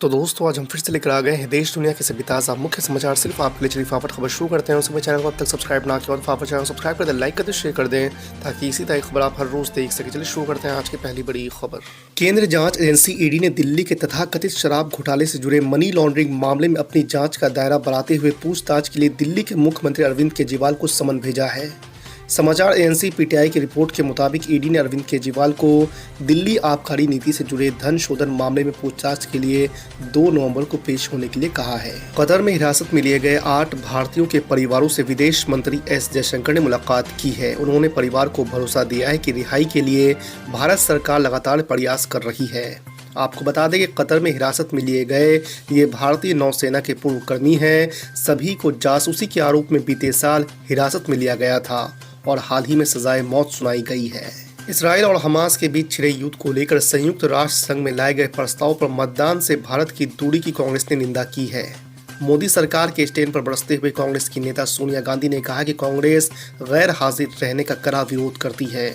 तो दोस्तों आज हम फिर से लेकर आ गए हैं देश दुनिया के सभी ताज़ा मुख्य समाचार सिर्फ आपके लिए। चलिए फटाफट खबर शुरू करते हैं। उससे पहले चैनल को अब तक सब्सक्राइब ना किया और फटाफट चैनल को सब्सक्राइब कर दें, लाइक कर दें, शेयर कर दें ताकि इसी तरह की खबर आप हर रोज देख सकें। चलिए शुरू करते हैं आज की पहली बड़ी खबर। केंद्रीय जांच एजेंसी ईडी ने दिल्ली के तथाकथित शराब घोटाले से जुड़े मनी लॉन्ड्रिंग मामले में अपनी जांच का दायरा बढ़ाते हुए पूछताछ के लिए दिल्ली के मुख्यमंत्री अरविंद केजरीवाल को समन भेजा है। समाचार एजेंसी पीटीआई की रिपोर्ट के मुताबिक ईडी ने अरविंद केजरीवाल को दिल्ली आबकारी नीति से जुड़े धन शोधन मामले में पूछताछ के लिए 2 नवंबर को पेश होने के लिए कहा है। कतर में हिरासत में लिए गए 8 भारतीयों के परिवारों से विदेश मंत्री एस जयशंकर ने मुलाकात की है। उन्होंने परिवार को भरोसा दिया है कि रिहाई के लिए भारत सरकार लगातार प्रयास कर रही है। आपको बता दें कि कतर में हिरासत में लिए गए ये भारतीय नौसेना के पूर्व कर्मी हैं। सभी को जासूसी के आरोप में बीते साल हिरासत में लिया गया था और हाल ही में सजाए मौत सुनाई गई है। इसराइल और हमास के बीच छिड़े युद्ध को लेकर संयुक्त राष्ट्र संघ में लाए गए प्रस्ताव पर मतदान से भारत की दूरी की कांग्रेस ने निंदा की है। मोदी सरकार के स्टैंड पर बरसते हुए कांग्रेस की नेता सोनिया गांधी ने कहा कि कांग्रेस गैर हाजिर रहने का कड़ा विरोध करती है।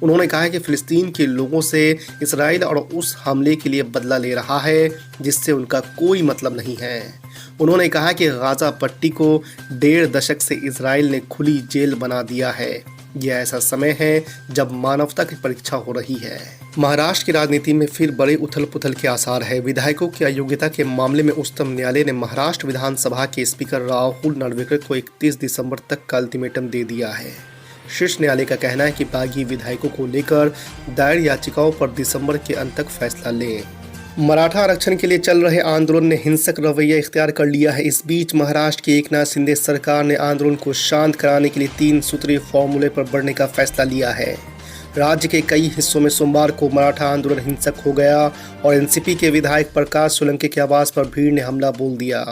उन्होंने कहा कि फिलिस्तीन के लोगों से इसराइल और उस हमले के लिए बदला ले रहा है जिससे उनका कोई मतलब नहीं है। उन्होंने कहा कि गाजा पट्टी को 1.5 दशक से इसराइल ने खुली जेल बना दिया है। यह ऐसा समय है जब मानवता की परीक्षा हो रही है। महाराष्ट्र की राजनीति में फिर बड़े उथल पुथल के आसार है। विधायकों की अयोग्यता के मामले में उच्चतम न्यायालय ने महाराष्ट्र विधानसभा के स्पीकर राहुल नार्वेकर को 31 दिसंबर तक का अल्टीमेटम दे दिया है। शीर्ष न्यायालय का कहना है कि बागी विधायकों को लेकर दायर याचिकाओं पर दिसंबर के अंत तक फैसला लें। मराठा आरक्षण के लिए चल रहे आंदोलन ने हिंसक रवैया इख्तियार कर लिया है। इस बीच महाराष्ट्र की एकनाथ शिंदे सरकार ने आंदोलन को शांत कराने के लिए 3 सूत्रीय फॉर्मूले पर बढ़ने का फैसला लिया है। राज्य के कई हिस्सों में सोमवार को मराठा आंदोलन हिंसक हो गया और एनसीपी के विधायक प्रकाश सोलंकी के आवास पर भीड़ ने हमला बोल दिया।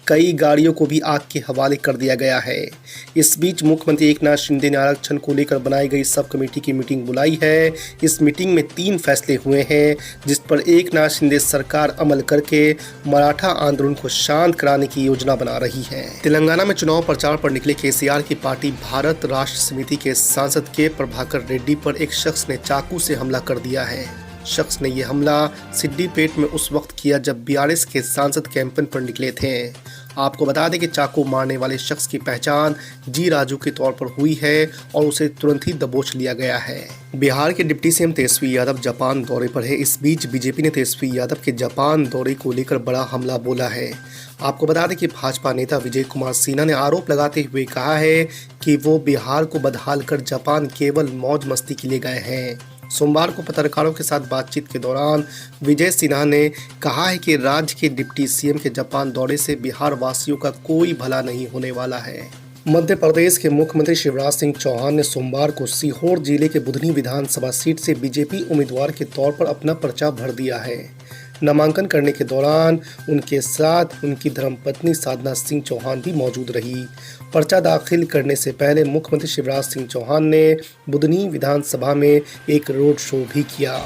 कई गाड़ियों को भी आग के हवाले कर दिया गया है। इस बीच मुख्यमंत्री एकनाथ शिंदे ने आरक्षण को लेकर बनाई गई सब कमेटी की मीटिंग बुलाई है। इस मीटिंग में 3 फैसले हुए हैं जिस पर एकनाथ शिंदे सरकार अमल करके मराठा आंदोलन को शांत कराने की योजना बना रही है। तेलंगाना में चुनाव प्रचार पर निकले केसीआर की पार्टी भारत राष्ट्र समिति के सांसद के प्रभाकर रेड्डी पर एक शख्स ने चाकू से हमला कर दिया है। शख्स ने यह हमला सिद्दीपेट में उस वक्त किया जब बीआरएस के सांसद कैंपेन पर निकले थे। आपको बता दें कि चाकू मारने वाले शख्स की पहचान जी राजू के तौर पर हुई है और उसे तुरंत ही दबोच लिया गया है। बिहार के deputy CM Tejashwi Yadav Japan दौरे पर है। इस बीच बीजेपी ने तेजस्वी यादव के जापान दौरे को लेकर बड़ा हमला बोला है। आपको बता दें कि भाजपा नेता विजय कुमार सिन्हा ने आरोप लगाते हुए कहा है कि वो बिहार को बदहाल कर जापान केवल मौज मस्ती के लिए गए हैं। सोमवार को पत्रकारों के साथ बातचीत के दौरान विजय सिन्हा ने कहा है कि राज्य के डिप्टी सीएम के जापान दौरे से बिहार वासियों का कोई भला नहीं होने वाला है। मध्य प्रदेश के मुख्यमंत्री शिवराज सिंह चौहान ने सोमवार को सीहोर जिले के बुधनी विधानसभा सीट से बीजेपी उम्मीदवार के तौर पर अपना पर्चा भर दिया है। नामांकन करने के दौरान उनके साथ उनकी धर्मपत्नी साधना सिंह चौहान भी मौजूद रही। पर्चा दाखिल करने से पहले मुख्यमंत्री शिवराज सिंह चौहान ने बुधनी विधानसभा में एक रोड शो भी किया।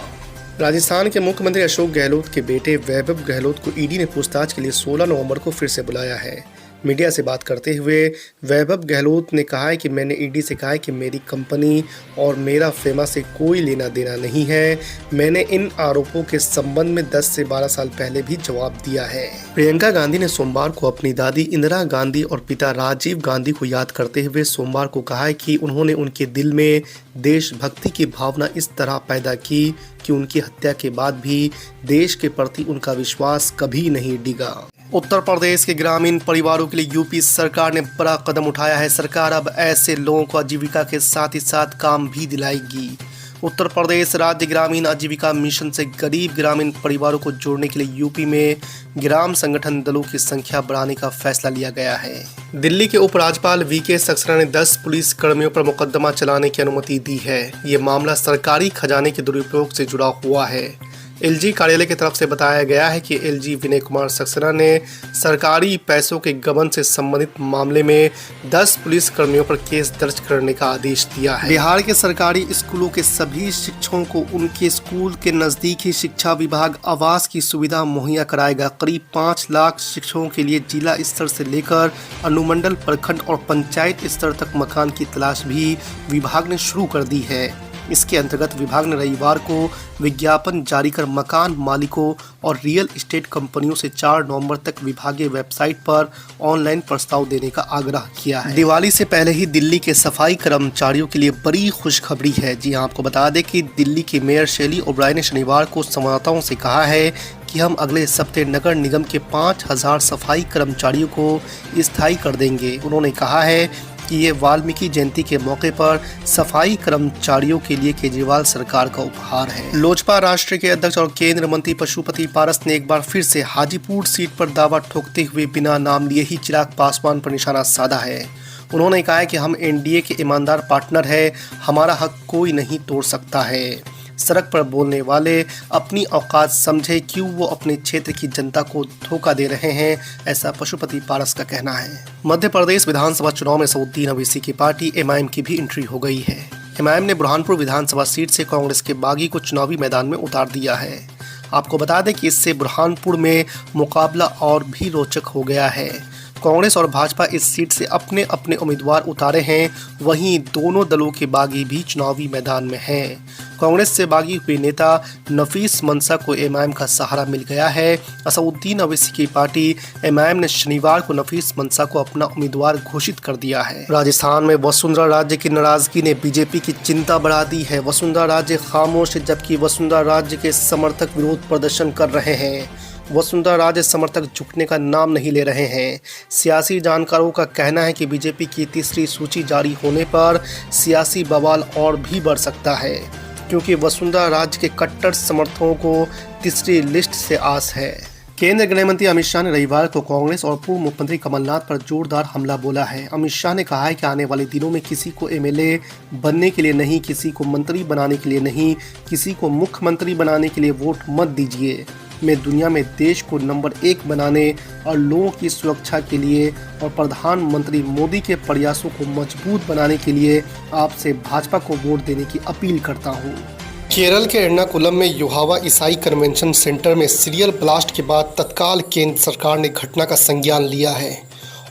राजस्थान के मुख्यमंत्री अशोक गहलोत के बेटे वैभव गहलोत को ईडी ने पूछताछ के लिए 16 नवंबर को फिर से बुलाया है। मीडिया से बात करते हुए वैभव गहलोत ने कहा है कि मैंने ईडी से कहा है कि मेरी कंपनी और मेरा फेमा से कोई लेना देना नहीं है। मैंने इन आरोपों के संबंध में 10 से 12 साल पहले भी जवाब दिया है। प्रियंका गांधी ने सोमवार को अपनी दादी इंदिरा गांधी और पिता राजीव गांधी को याद करते हुए सोमवार को कहा है कि उन्होंने उनके दिल में देशभक्ति की भावना इस तरह पैदा की कि उनकी हत्या के बाद भी देश के प्रति उनका विश्वास कभी नहीं डिगा। उत्तर प्रदेश के ग्रामीण परिवारों के लिए यूपी सरकार ने बड़ा कदम उठाया है। सरकार अब ऐसे लोगों को आजीविका के साथ ही साथ काम भी दिलाएगी। उत्तर प्रदेश राज्य ग्रामीण आजीविका मिशन से गरीब ग्रामीण परिवारों को जोड़ने के लिए यूपी में ग्राम संगठन दलों की संख्या बढ़ाने का फैसला लिया गया है। दिल्ली के उपराज्यपाल वीके सक्सेना ने 10 पुलिस कर्मियों पर मुकदमा चलाने की अनुमति दी है। ये मामला सरकारी खजाने के दुरुपयोग से जुड़ा हुआ है। एलजी कार्यालय की तरफ से बताया गया है कि एलजी विनय कुमार सक्सेना ने सरकारी पैसों के गबन से संबंधित मामले में 10 पुलिस कर्मियों पर केस दर्ज करने का आदेश दिया है। बिहार के सरकारी स्कूलों के सभी शिक्षकों को उनके स्कूल के नजदीक ही शिक्षा विभाग आवास की सुविधा मुहैया कराएगा। करीब 5 लाख शिक्षकों के लिए जिला स्तर से लेकर अनुमंडल, प्रखंड और पंचायत स्तर तक मकान की तलाश भी विभाग ने शुरू कर दी है। इसके अंतर्गत विभाग ने रविवार को विज्ञापन जारी कर मकान मालिकों और रियल एस्टेट कंपनियों से 4 नवंबर तक विभागीय वेबसाइट पर ऑनलाइन प्रस्ताव देने का आग्रह किया है। दिवाली से पहले ही दिल्ली के सफाई कर्मचारियों के लिए बड़ी खुशखबरी है। जी हां, आपको बता दें कि दिल्ली की मेयर शैली ओबराय ने शनिवार को संवाददाताओं से कहा है कि हम अगले सप्ताह नगर निगम के 5000 सफाई कर्मचारियों को स्थायी कर देंगे। उन्होंने कहा है कि ये वाल्मीकि जयंती के मौके पर सफाई कर्मचारियों के लिए केजरीवाल सरकार का उपहार है। लोजपा राष्ट्र के अध्यक्ष और केंद्रीय मंत्री पशुपति पारस ने एक बार फिर से हाजीपुर सीट पर दावा ठोकते हुए बिना नाम लिए ही चिराग पासवान पर निशाना साधा है। उन्होंने कहा है कि हम एनडीए के ईमानदार पार्टनर हैं, हमारा हक कोई नहीं तोड़ सकता है। सड़क पर बोलने वाले अपनी औकात समझे, क्यों वो अपने क्षेत्र की जनता को धोखा दे रहे हैं, ऐसा पशुपति पारस का कहना है। मध्य प्रदेश विधानसभा चुनाव में असदुद्दीन ओवैसी की पार्टी एमआईएम की भी एंट्री हो गई है। एमआईएम ने बुरहानपुर विधानसभा सीट से कांग्रेस के बागी को चुनावी मैदान में उतार दिया है। आपको बता दें कि इससे बुरहानपुर में मुकाबला और भी रोचक हो गया है। कांग्रेस और भाजपा इस सीट से अपने अपने उम्मीदवार उतारे हैं, वहीं दोनों दलों के बागी भी चुनावी मैदान में हैं। कांग्रेस से बागी हुए नेता नफीस मंसा को एमआईएम का सहारा मिल गया है। असदुद्दीन ओवैसी की पार्टी एमआईएम ने शनिवार को नफीस मंसा को अपना उम्मीदवार घोषित कर दिया है। राजस्थान में वसुंधरा राजे की नाराजगी ने बीजेपी की चिंता बढ़ा दी है। वसुंधरा राजे खामोश है, जबकि वसुंधरा राजे के समर्थक विरोध प्रदर्शन कर रहे हैं। वसुंधरा राजे समर्थक झुकने का नाम नहीं ले रहे हैं। सियासी जानकारों का कहना है कि बीजेपी की तीसरी सूची जारी होने पर सियासी बवाल और भी बढ़ सकता है, क्योंकि वसुंधरा राजे के कट्टर समर्थकों को तीसरी लिस्ट से आस है। केंद्रीय गृह मंत्री अमित शाह ने रविवार को कांग्रेस और पूर्व मुख्यमंत्री कमलनाथ पर जोरदार हमला बोला है। अमित शाह ने कहा है कि आने वाले दिनों में किसी को एमएलए बनने के लिए नहीं, किसी को मंत्री बनाने के लिए नहीं, किसी को मुख्यमंत्री बनाने के लिए वोट मत दीजिए। मैं दुनिया में देश को नंबर 1 बनाने और लोगों की सुरक्षा के लिए और प्रधानमंत्री मोदी के प्रयासों को मजबूत बनाने के लिए आपसे भाजपा को वोट देने की अपील करता हूं। केरल के एर्नाकुलम में युहावा ईसाई कन्वेंशन सेंटर में सीरियल ब्लास्ट के बाद तत्काल केंद्र सरकार ने घटना का संज्ञान लिया है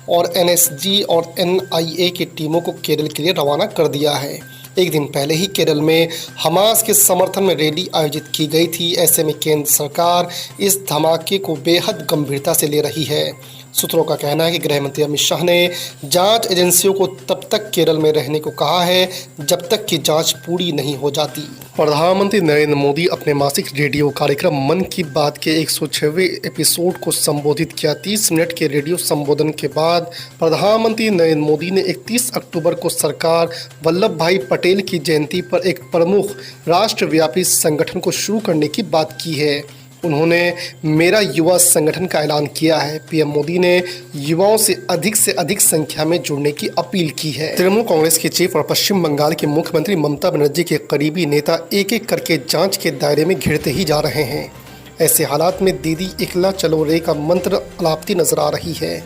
और एनएसजी और एनआईए की टीमों को केरल के लिए रवाना कर दिया है। एक दिन पहले ही केरल में हमास के समर्थन में रैली आयोजित की गई थी। ऐसे में केंद्र सरकार इस धमाके को बेहद गंभीरता से ले रही है। सूत्रों का कहना है कि गृह मंत्री अमित शाह ने जांच एजेंसियों को तब तक केरल में रहने को कहा है जब तक कि जांच पूरी नहीं हो जाती। प्रधानमंत्री नरेंद्र मोदी अपने मासिक रेडियो कार्यक्रम मन की बात के 106वें एपिसोड को संबोधित किया। 30 मिनट के रेडियो संबोधन के बाद प्रधानमंत्री नरेंद्र मोदी ने 31 अक्टूबर को सरकार वल्लभ भाई पटेल की जयंती पर एक प्रमुख राष्ट्रव्यापी संगठन को शुरू करने की बात की है। उन्होंने मेरा युवा संगठन का ऐलान किया है। पीएम मोदी ने युवाओं से अधिक संख्या में जुड़ने की अपील की है। तृणमूल कांग्रेस के चीफ और पश्चिम बंगाल के मुख्यमंत्री ममता बनर्जी के करीबी नेता एक एक करके जांच के दायरे में घिरते ही जा रहे हैं। ऐसे हालात में दीदी इकला चलो रे का मंत्र अलापती नजर आ रही है।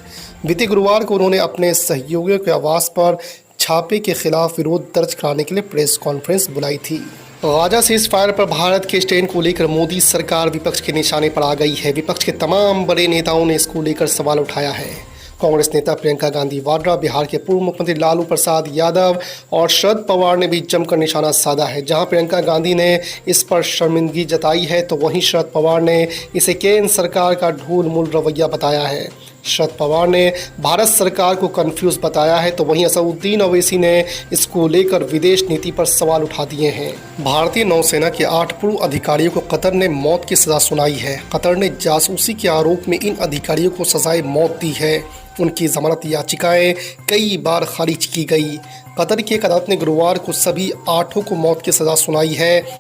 बीते गुरुवार को उन्होंने अपने सहयोगियों के आवास पर छापे के खिलाफ विरोध दर्ज कराने के लिए प्रेस कॉन्फ्रेंस बुलाई थी। गाजा सीज फायर पर भारत के स्टैंड को लेकर मोदी सरकार विपक्ष के निशाने पर आ गई है। विपक्ष के तमाम बड़े नेताओं ने इसको लेकर सवाल उठाया है। कांग्रेस नेता प्रियंका गांधी वाड्रा, बिहार के पूर्व मुख्यमंत्री लालू प्रसाद यादव और शरद पवार ने भी जमकर निशाना साधा है। जहां प्रियंका गांधी ने इस पर शर्मिंदगी जताई है, तो वहीं शरद पवार ने इसे केंद्र सरकार का ढूल-मूल रवैया बताया है। शरद पवार ने भारत सरकार को कंफ्यूज बताया है, तो वहीं असदुद्दीन ओवैसी ने इसको लेकर विदेश नीति पर सवाल उठा दिए हैं। भारतीय नौसेना के 8 पूर्व अधिकारियों को कतर ने मौत की सजा सुनाई है। कतर ने जासूसी के आरोप में इन अधिकारियों को सजाए मौत दी है। उनकी जमानत याचिकाएं कई बार खारिज की गई। कतर की एक अदालत ने गुरुवार को सभी 8 को मौत की सजा सुनाई है।